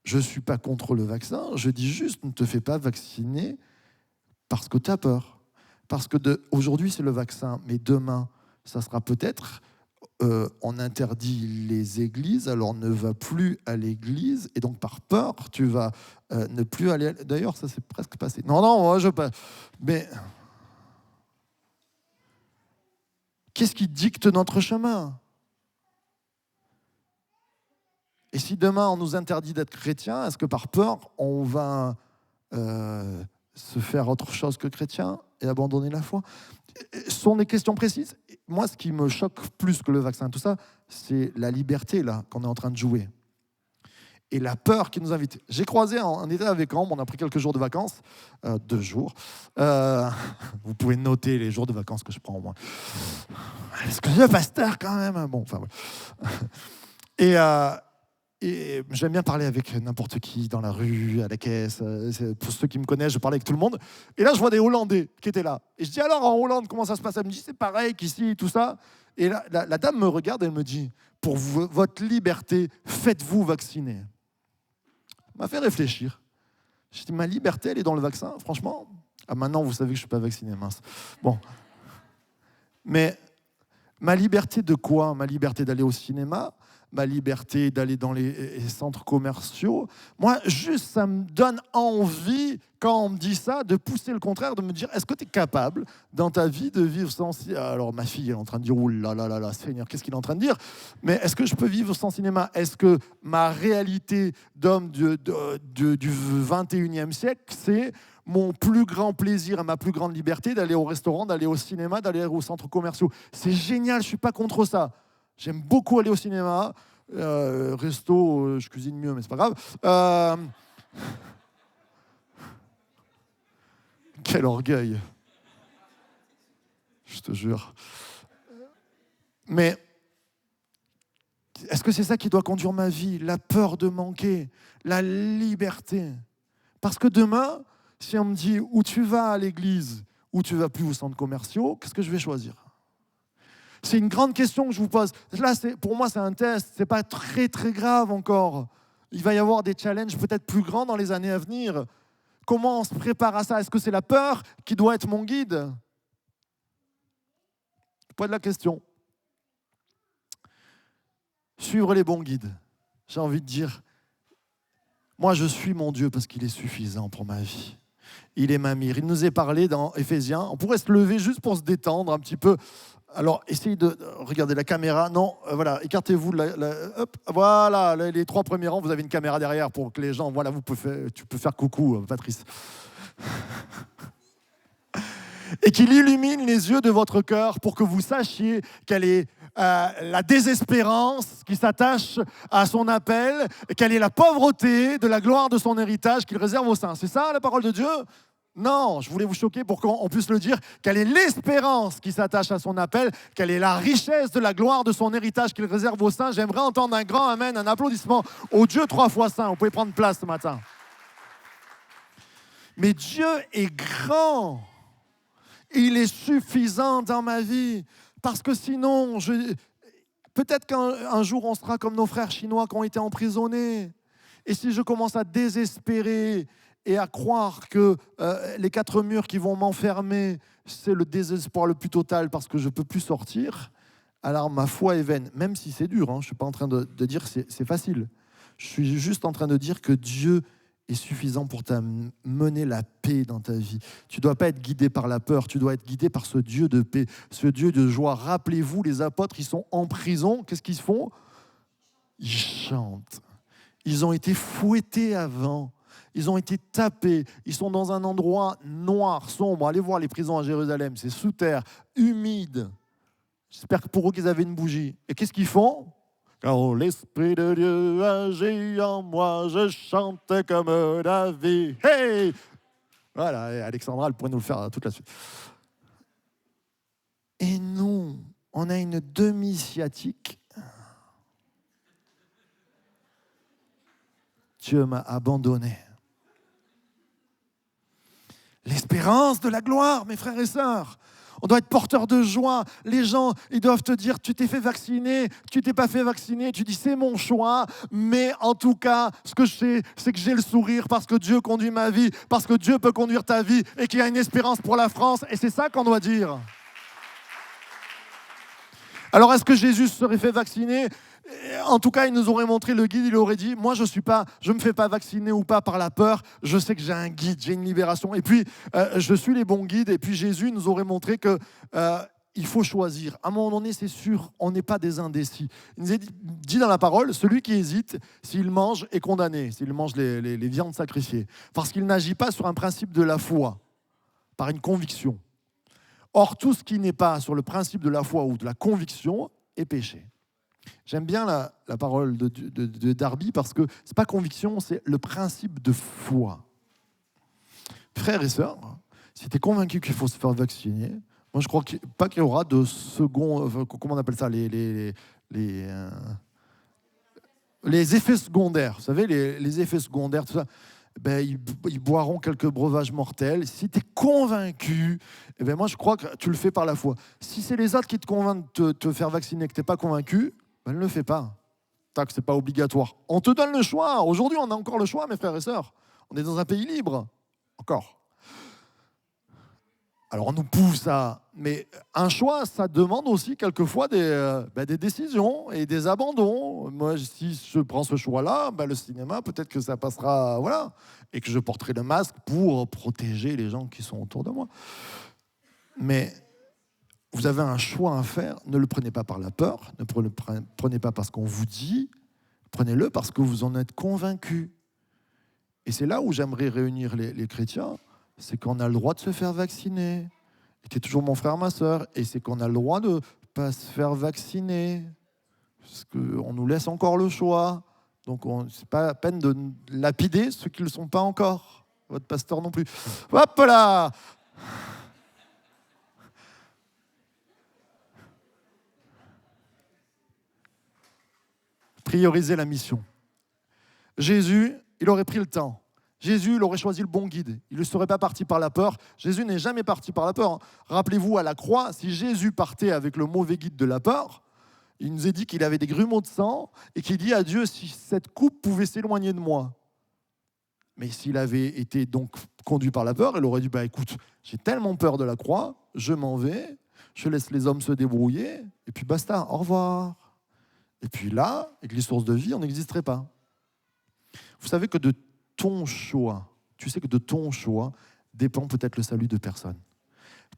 S1: Je ne suis pas contre le vaccin, je dis juste, ne te fais pas vacciner parce que tu as peur. Parce que aujourd'hui, c'est le vaccin, mais demain, ça sera peut-être... on interdit les églises, alors ne va plus à l'église, et donc par peur, tu vas ne plus aller... D'ailleurs, ça s'est presque passé. Non, moi, je pas. Mais qu'est-ce qui dicte notre chemin? Et si demain, on nous interdit d'être chrétiens, est-ce que par peur, on va se faire autre chose que chrétien et abandonner la foi? Ce sont des questions précises. Moi, ce qui me choque plus que le vaccin, tout ça, c'est la liberté là qu'on est en train de jouer. Et la peur qui nous invite. J'ai croisé, on était avec Ambre, on a pris quelques jours de vacances, 2 jours. Vous pouvez noter les jours de vacances que je prends au moins. Est-ce que le pasteur quand même? Bon, enfin voilà. Et j'aime bien parler avec n'importe qui dans la rue, à la caisse. Pour ceux qui me connaissent, je parlais avec tout le monde. Et là, je vois des Hollandais qui étaient là. Et je dis, alors, en Hollande, comment ça se passe? Elle me dit, c'est pareil qu'ici, tout ça. Et là, la dame me regarde et elle me dit, pour votre liberté, faites-vous vacciner. Ça m'a fait réfléchir. Je dis, ma liberté, elle est dans le vaccin, franchement. Ah, maintenant, vous savez que je ne suis pas vacciné, mince. Bon. Mais ma liberté de quoi? Ma liberté d'aller au cinéma, ma liberté d'aller dans les centres commerciaux. Moi, juste, ça me donne envie, quand on me dit ça, de pousser le contraire, de me dire, est-ce que tu es capable, dans ta vie, de vivre sans cinéma? Alors, ma fille, elle est en train de dire, ouh là là là là, Seigneur, qu'est-ce qu'il est en train de dire? Mais est-ce que je peux vivre sans cinéma? Est-ce que ma réalité d'homme du 21e siècle, c'est mon plus grand plaisir et ma plus grande liberté d'aller au restaurant, d'aller au cinéma, d'aller aux centres commerciaux? C'est génial, je ne suis pas contre ça. J'aime beaucoup aller au cinéma. Resto, je cuisine mieux, mais c'est pas grave. Quel orgueil. Je te jure. Mais est-ce que c'est ça qui doit conduire ma vie? La peur de manquer, la liberté. Parce que demain, si on me dit où tu vas à l'église, où tu vas plus aux centres commerciaux, qu'est-ce que je vais choisir? C'est une grande question que je vous pose. Là, pour moi, c'est un test. Ce n'est pas très, très grave encore. Il va y avoir des challenges peut-être plus grands dans les années à venir. Comment on se prépare à ça? Est-ce que c'est la peur qui doit être mon guide? Pas de la question. Suivre les bons guides. J'ai envie de dire, moi je suis mon Dieu parce qu'il est suffisant pour ma vie. Il est ma mire. Il nous est parlé dans Éphésiens. On pourrait se lever juste pour se détendre un petit peu. Alors, essayez de regarder la caméra. Non, voilà, écartez-vous. Hop, voilà, les 3 premiers rangs, vous avez une caméra derrière pour que les gens, voilà, tu peux faire coucou, Patrice. Et qu'il illumine les yeux de votre cœur pour que vous sachiez quelle est la désespérance qui s'attache à son appel, et quelle est la pauvreté de la gloire de son héritage qu'il réserve aux saints. C'est ça la parole de Dieu? Non, je voulais vous choquer pour qu'on puisse le dire. Quelle est l'espérance qui s'attache à son appel? Quelle est la richesse de la gloire de son héritage qu'il réserve aux saints? J'aimerais entendre un grand amen, un applaudissement au Dieu 3 fois saint. Vous pouvez prendre place ce matin. Mais Dieu est grand. Il est suffisant dans ma vie. Parce que sinon, peut-être qu'un jour, on sera comme nos frères chinois qui ont été emprisonnés. Et si je commence à désespérer et à croire que les 4 murs qui vont m'enfermer, c'est le désespoir le plus total parce que je ne peux plus sortir, alors ma foi est vaine. Même si c'est dur, hein, je ne suis pas en train de dire que c'est facile. Je suis juste en train de dire que Dieu est suffisant pour t'amener la paix dans ta vie. Tu ne dois pas être guidé par la peur, tu dois être guidé par ce Dieu de paix, ce Dieu de joie. Rappelez-vous, les apôtres, ils sont en prison. Qu'est-ce qu'ils font? Ils chantent. Ils ont été fouettés avant. Ils ont été tapés. Ils sont dans un endroit noir, sombre. Allez voir les prisons à Jérusalem. C'est sous terre, humide. J'espère que pour eux qu'ils avaient une bougie. Et qu'est-ce qu'ils font? Quand l'Esprit de Dieu agit en moi, je chante comme David. Hey! Voilà, et Alexandra, elle pourrait nous le faire toute la suite. Et nous, on a une demi-sciatique. Dieu m'a abandonné. L'espérance de la gloire, mes frères et sœurs. On doit être porteur de joie. Les gens, ils doivent te dire, tu t'es fait vacciner, tu t'es pas fait vacciner. Tu dis, c'est mon choix. Mais en tout cas, ce que je sais, c'est que j'ai le sourire parce que Dieu conduit ma vie, parce que Dieu peut conduire ta vie et qu'il y a une espérance pour la France. Et c'est ça qu'on doit dire. Alors, est-ce que Jésus se serait fait vacciner? En tout cas, il nous aurait montré le guide, il aurait dit, moi je me fais pas vacciner ou pas par la peur, je sais que j'ai un guide, j'ai une libération. Et puis, je suis les bons guides. Et puis Jésus nous aurait montré que il faut choisir. À un moment donné, c'est sûr, on n'est pas des indécis. Il nous est dit dans la parole, celui qui hésite, s'il mange, est condamné, s'il mange les viandes sacrifiées. Parce qu'il n'agit pas sur un principe de la foi, par une conviction. Or, tout ce qui n'est pas sur le principe de la foi ou de la conviction est péché. J'aime bien la parole de Darby parce que ce n'est pas conviction, c'est le principe de foi. Frères et sœurs, si tu es convaincu qu'il faut se faire vacciner, moi je crois pas qu'il y aura de second, comment on appelle ça, les effets secondaires. Vous savez, les effets secondaires, tout ça. Ben, ils boiront quelques breuvages mortels. Si tu es convaincu, eh ben moi je crois que tu le fais par la foi. Si c'est les autres qui te convainquent de te faire vacciner et que tu n'es pas convaincu, ben ne le fais pas. Tac, c'est pas obligatoire. On te donne le choix. Aujourd'hui, on a encore le choix, mes frères et sœurs. On est dans un pays libre. Encore. Alors on nous pousse à... Mais un choix, ça demande aussi quelquefois des décisions et des abandons. Moi, si je prends ce choix-là, le cinéma, peut-être que ça passera, voilà, et que je porterai le masque pour protéger les gens qui sont autour de moi. Mais vous avez un choix à faire. Ne le prenez pas par la peur, ne le prenez pas parce qu'on vous dit, prenez-le parce que vous en êtes convaincus. Et c'est là où j'aimerais réunir les chrétiens. C'est qu'on a le droit de se faire vacciner. Tu es toujours mon frère, ma soeur. Et c'est qu'on a le droit de ne pas se faire vacciner. Parce qu'on nous laisse encore le choix. Donc, ce n'est pas la peine de lapider ceux qui ne le sont pas encore. Votre pasteur non plus. Hop là! Prioriser la mission. Jésus, il aurait pris le temps. Jésus, il aurait choisi le bon guide. Il ne serait pas parti par la peur. Jésus n'est jamais parti par la peur. Rappelez-vous, à la croix, si Jésus partait avec le mauvais guide de la peur, il nous est dit qu'il avait des grumeaux de sang et qu'il dit à Dieu, si cette coupe pouvait s'éloigner de moi. Mais s'il avait été donc conduit par la peur, il aurait dit, écoute, j'ai tellement peur de la croix, je m'en vais, je laisse les hommes se débrouiller, et puis basta, au revoir. Et puis là, avec les sources de vie, on n'existerait pas. Vous savez que de ton choix, tu sais que de ton choix dépend peut-être le salut de personne.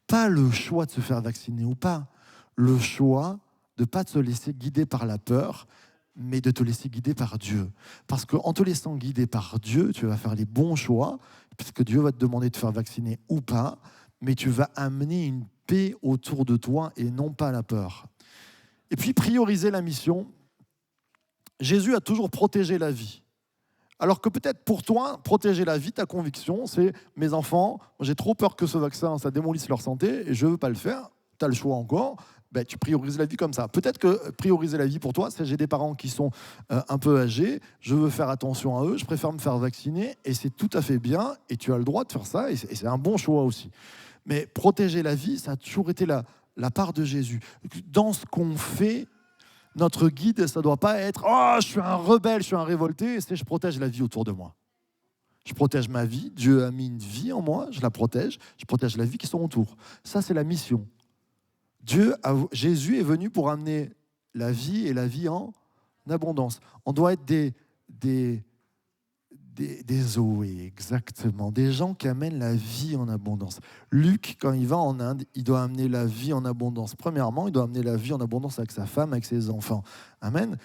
S1: Pas le choix de se faire vacciner ou pas, le choix de ne pas te laisser guider par la peur, mais de te laisser guider par Dieu. Parce qu'en te laissant guider par Dieu, tu vas faire les bons choix, puisque Dieu va te demander de te faire vacciner ou pas, mais tu vas amener une paix autour de toi et non pas la peur. Et puis prioriser la mission. Jésus a toujours protégé la vie. Alors que peut-être pour toi, protéger la vie, ta conviction, c'est « mes enfants, j'ai trop peur que ce vaccin, ça démolisse leur santé et je ne veux pas le faire ». Tu as le choix encore. Tu priorises la vie comme ça. Peut-être que prioriser la vie pour toi, c'est j'ai des parents qui sont un peu âgés, je veux faire attention à eux, je préfère me faire vacciner et c'est tout à fait bien et tu as le droit de faire ça et c'est un bon choix aussi. Mais protéger la vie, ça a toujours été la part de Jésus. Dans ce qu'on fait, notre guide, ça ne doit pas être « Oh, je suis un rebelle, je suis un révolté », c'est « Je protège la vie autour de moi ». Je protège ma vie, Dieu a mis une vie en moi, je protège la vie qui sont autour. Ça, c'est la mission. Jésus est venu pour amener la vie et la vie en abondance. On doit être des Zoé, exactement, des gens qui amènent la vie en abondance. Luc, quand il va en Inde, il doit amener la vie en abondance. Premièrement, il doit amener la vie en abondance avec sa femme, avec ses enfants. Amen.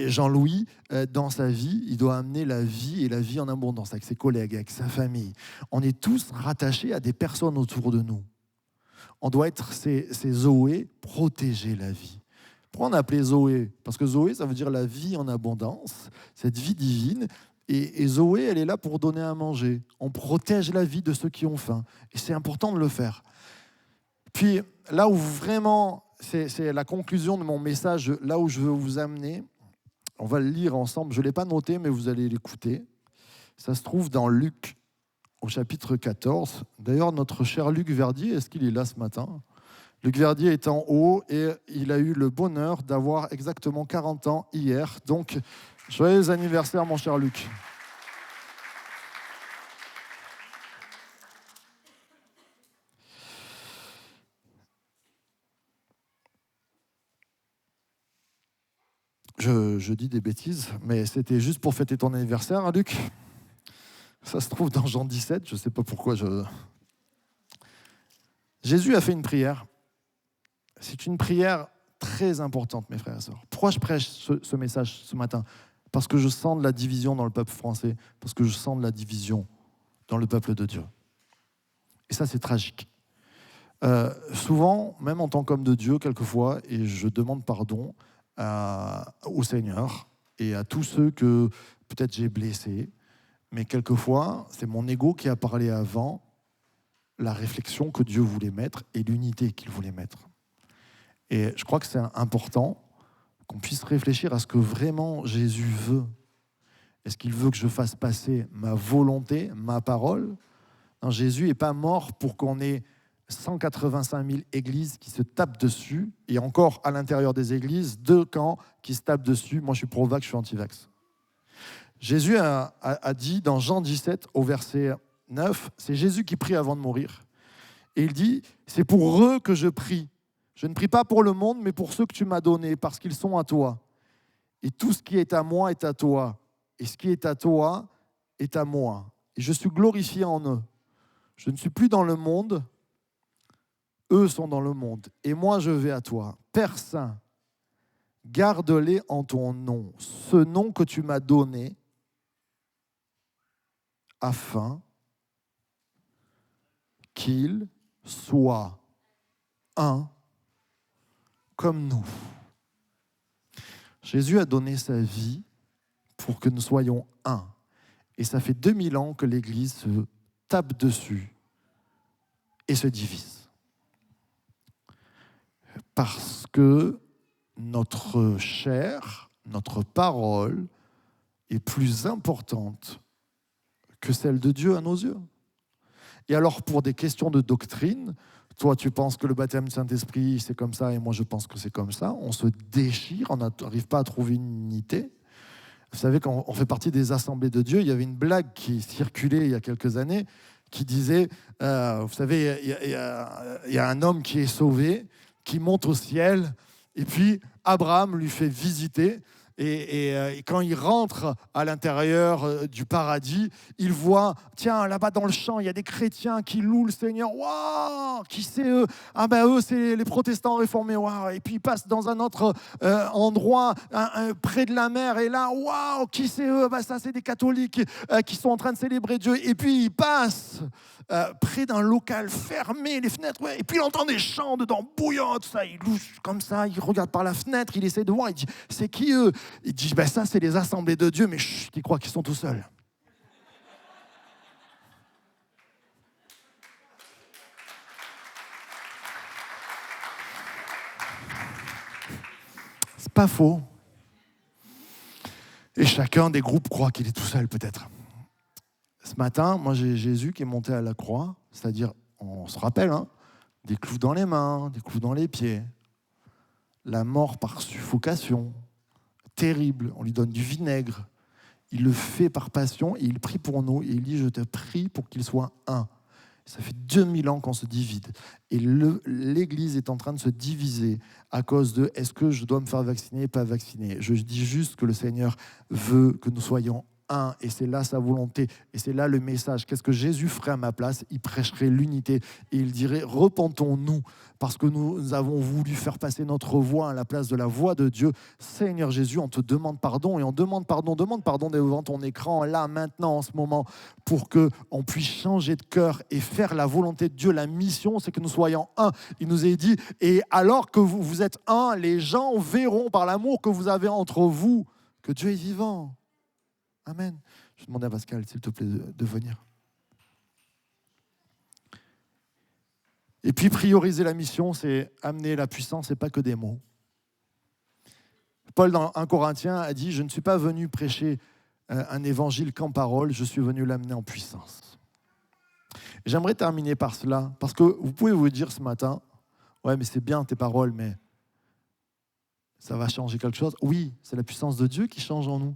S1: Jean-Louis, dans sa vie, il doit amener la vie et la vie en abondance avec ses collègues, avec sa famille. On est tous rattachés à des personnes autour de nous. On doit être ces Zoé, protéger la vie. Pourquoi on a appelé Zoé ? Parce que Zoé, ça veut dire la vie en abondance, cette vie divine. Et Zoé, elle est là pour donner à manger. On protège la vie de ceux qui ont faim. Et c'est important de le faire. Puis, là où vraiment, c'est la conclusion de mon message, là où je veux vous amener, on va le lire ensemble. Je ne l'ai pas noté, mais vous allez l'écouter. Ça se trouve dans Luc, au chapitre 14. D'ailleurs, notre cher Luc Verdier, est-ce qu'il est là ce matin ? Luc Verdier est en haut et il a eu le bonheur d'avoir exactement 40 ans hier. Donc, joyeux anniversaire, mon cher Luc. Je dis des bêtises, mais c'était juste pour fêter ton anniversaire, hein, Luc. Ça se trouve dans Jean 17, je ne sais pas pourquoi. Jésus a fait une prière. C'est une prière très importante, mes frères et sœurs. Pourquoi je prêche ce message ce matin ? Parce que je sens de la division dans le peuple français, parce que je sens de la division dans le peuple de Dieu. Et ça, c'est tragique. Souvent, même en tant qu'homme de Dieu, quelquefois, et je demande pardon au Seigneur et à tous ceux que peut-être j'ai blessés, mais quelquefois, c'est mon ego qui a parlé avant la réflexion que Dieu voulait mettre et l'unité qu'il voulait mettre. Et je crois que c'est important qu'on puisse réfléchir à ce que vraiment Jésus veut. Est-ce qu'il veut que je fasse passer ma volonté, ma parole ? Non, Jésus n'est pas mort pour qu'on ait 185 000 églises qui se tapent dessus, et encore à l'intérieur des églises, 2 camps qui se tapent dessus. Moi, je suis pro-vax, je suis anti-vax. Jésus a dit dans Jean 17, au verset 9, c'est Jésus qui prie avant de mourir. Et il dit, c'est pour eux que je prie. Je ne prie pas pour le monde, mais pour ceux que tu m'as donnés, parce qu'ils sont à toi. Et tout ce qui est à moi est à toi. Et ce qui est à toi est à moi. Et je suis glorifié en eux. Je ne suis plus dans le monde, eux sont dans le monde. Et moi, je vais à toi. Père Saint, garde-les en ton nom, ce nom que tu m'as donné, afin qu'ils soient un comme nous. Jésus a donné sa vie pour que nous soyons un. Et ça fait 2000 ans que l'Église se tape dessus et se divise. Parce que notre chair, notre parole est plus importante que celle de Dieu à nos yeux. Et alors, pour des questions de doctrine, toi, tu penses que le baptême du Saint-Esprit, c'est comme ça, et moi, je pense que c'est comme ça. On se déchire, on n'arrive pas à trouver une unité. Vous savez, quand on fait partie des assemblées de Dieu, il y avait une blague qui circulait il y a quelques années, qui disait, vous savez, il y a un homme qui est sauvé, qui monte au ciel, et puis Abraham lui fait visiter. Et quand il rentre à l'intérieur du paradis, il voit, tiens, là-bas dans le champ, il y a des chrétiens qui louent le Seigneur. Waouh, qui c'est eux? Ah ben eux, c'est les protestants réformés. Waouh. Et puis il passe dans un autre endroit, près de la mer, et là, waouh, qui c'est eux? Ben, ça, c'est des catholiques qui sont en train de célébrer Dieu. Et puis il passe près d'un local fermé, les fenêtres, ouais. Et puis il entend des chants dedans, bouillants, tout ça. Il louche comme ça, il regarde par la fenêtre, il essaie de voir, il dit, c'est qui eux? Il dit, ben ça, c'est les assemblées de Dieu, mais chut, ils croient qu'ils sont tout seuls. C'est pas faux. Et chacun des groupes croit qu'il est tout seul, peut-être. Ce matin, moi, j'ai Jésus qui est monté à la croix, c'est-à-dire, on se rappelle, hein, des clous dans les mains, des clous dans les pieds, la mort par suffocation, terrible, on lui donne du vinaigre, il le fait par passion et il prie pour nous et il dit, je te prie pour qu'il soit un. Ça fait 2000 ans qu'on se divise et l'Église est en train de se diviser à cause de est-ce que je dois me faire vacciner, pas vacciner. Je dis juste que le Seigneur veut que nous soyons un, et c'est là sa volonté, et c'est là le message. Qu'est-ce que Jésus ferait à ma place? Il prêcherait l'unité, et il dirait, repentons-nous, parce que nous avons voulu faire passer notre voix à la place de la voix de Dieu. Seigneur Jésus, on te demande pardon, et on demande pardon devant ton écran, là, maintenant, en ce moment, pour qu'on puisse changer de cœur et faire la volonté de Dieu. La mission, c'est que nous soyons un. Il nous est dit, et alors que vous êtes un, les gens verront par l'amour que vous avez entre vous que Dieu est vivant. Amen. Je vais demander à Pascal, s'il te plaît, de venir. Et puis, prioriser la mission, c'est amener la puissance, et pas que des mots. Paul, dans 1 Corinthiens, a dit « Je ne suis pas venu prêcher un évangile qu'en parole, je suis venu l'amener en puissance. » J'aimerais terminer par cela, parce que vous pouvez vous dire ce matin « Ouais, mais c'est bien tes paroles, mais ça va changer quelque chose. » Oui, c'est la puissance de Dieu qui change en nous.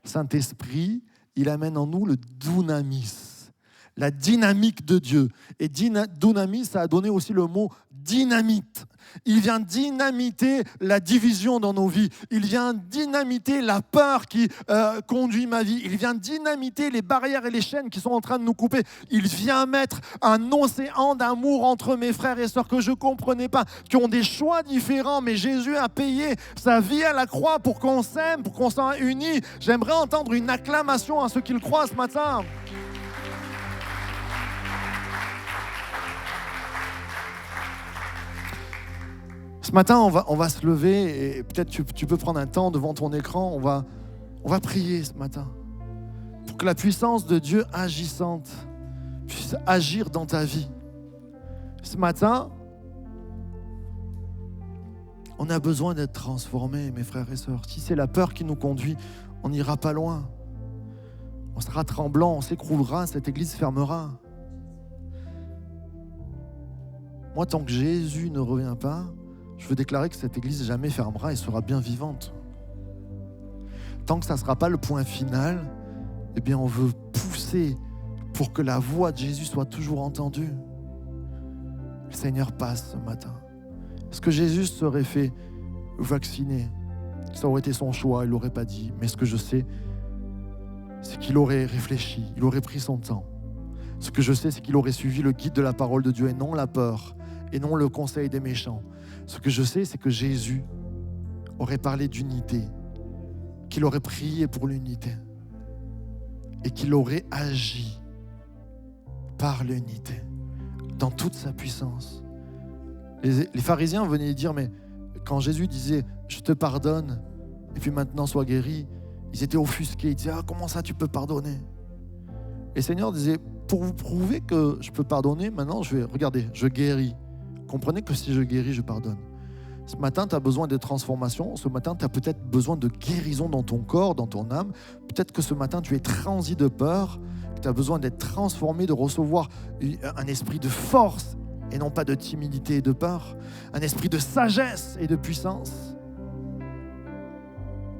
S1: Saint-Esprit, il amène en nous le dunamis, la dynamique de Dieu. Et dunamis, ça a donné aussi le mot dynamite. Il vient dynamiter la division dans nos vies. Il vient dynamiter la peur qui conduit ma vie. Il vient dynamiter les barrières et les chaînes qui sont en train de nous couper. Il vient mettre un océan d'amour entre mes frères et sœurs que je ne comprenais pas, qui ont des choix différents, mais Jésus a payé sa vie à la croix pour qu'on s'aime, pour qu'on soit unis. J'aimerais entendre une acclamation à ceux qui le croient ce matin. Ce matin, on va se lever et peut-être tu peux prendre un temps devant ton écran. On va prier ce matin pour que la puissance de Dieu agissante puisse agir dans ta vie. Ce matin, on a besoin d'être transformés, mes frères et sœurs. Si c'est la peur qui nous conduit, on n'ira pas loin. On sera tremblant, on s'écroulera, cette église fermera. Moi, tant que Jésus ne revient pas, je veux déclarer que cette église jamais fermera et sera bien vivante. Tant que ça ne sera pas le point final, eh bien on veut pousser pour que la voix de Jésus soit toujours entendue. Le Seigneur passe ce matin. Est-ce que Jésus serait fait vacciner? Ça aurait été son choix, il ne l'aurait pas dit. Mais ce que je sais, c'est qu'il aurait réfléchi, il aurait pris son temps. Ce que je sais, c'est qu'il aurait suivi le guide de la parole de Dieu et non la peur, et non le conseil des méchants. Ce que je sais, c'est que Jésus aurait parlé d'unité, qu'il aurait prié pour l'unité et qu'il aurait agi par l'unité dans toute sa puissance. Les pharisiens venaient dire, mais quand Jésus disait « je te pardonne et puis maintenant sois guéri », ils étaient offusqués, ils disaient « ah, comment ça tu peux pardonner ?» Et le Seigneur disait « pour vous prouver que je peux pardonner, maintenant je guéris. Comprenez que si je guéris, je pardonne. » Ce matin, tu as besoin de transformation. Ce matin, tu as peut-être besoin de guérison dans ton corps, dans ton âme. Peut-être que ce matin, tu es transi de peur. que tu as besoin d'être transformé, de recevoir un esprit de force et non pas de timidité et de peur, un esprit de sagesse et de puissance,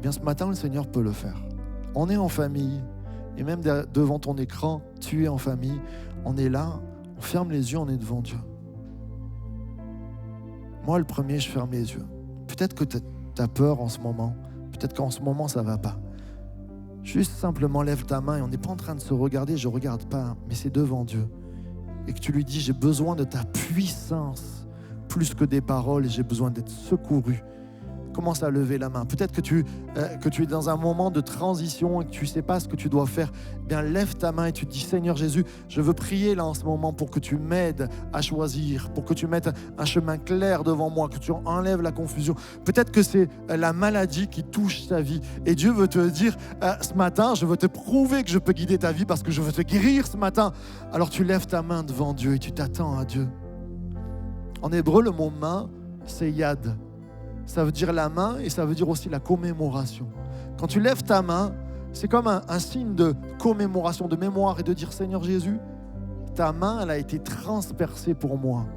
S1: bien ce matin, le Seigneur peut le faire. On est en famille, et même devant ton écran, tu es en famille, on est là, on ferme les yeux, on est devant Dieu. Moi, le premier, je ferme les yeux. Peut-être que tu as peur en ce moment, peut-être qu'en ce moment, ça ne va pas. Juste simplement lève ta main et on n'est pas en train de se regarder, je ne regarde pas, mais c'est devant Dieu. Et que tu lui dis, j'ai besoin de ta puissance, plus que des paroles, et j'ai besoin d'être secouru. Commence à lever la main. Peut-être que tu es dans un moment de transition et que tu ne sais pas ce que tu dois faire. Bien, lève ta main et tu te dis, Seigneur Jésus, je veux prier là en ce moment pour que tu m'aides à choisir, pour que tu mettes un chemin clair devant moi, que tu enlèves la confusion. Peut-être que c'est la maladie qui touche ta vie. Et Dieu veut te dire, ce matin, je veux te prouver que je peux guider ta vie parce que je veux te guérir ce matin. Alors tu lèves ta main devant Dieu et tu t'attends à Dieu. En hébreu, le mot main, c'est yad. Ça veut dire la main et ça veut dire aussi la commémoration. Quand tu lèves ta main, c'est comme un signe de commémoration, de mémoire et de dire, Seigneur Jésus, ta main, elle a été transpercée pour moi.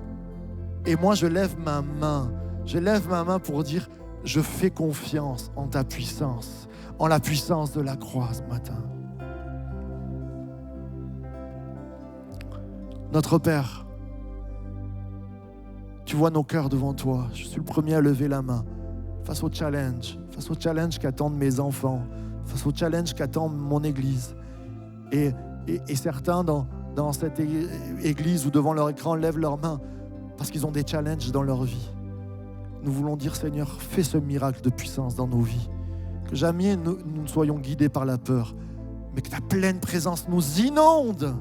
S1: Et moi, je lève ma main. Je lève ma main pour dire, je fais confiance en ta puissance, en la puissance de la croix ce matin. Notre Père, tu vois nos cœurs devant toi. Je suis le premier à lever la main face au challenge qu'attendent mes enfants, face au challenge qu'attend mon Église. Et certains dans cette Église ou devant leur écran lèvent leurs mains parce qu'ils ont des challenges dans leur vie. Nous voulons dire, Seigneur, fais ce miracle de puissance dans nos vies. Que jamais nous ne soyons guidés par la peur, mais que ta pleine présence nous inonde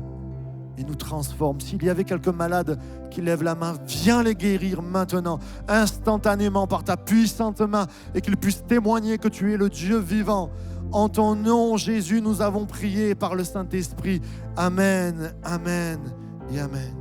S1: et nous transforme. S'il y avait quelques malades qui lèvent la main, viens les guérir maintenant, instantanément par ta puissante main, et qu'ils puissent témoigner que tu es le Dieu vivant. En ton nom, Jésus, nous avons prié par le Saint-Esprit. Amen, amen et amen.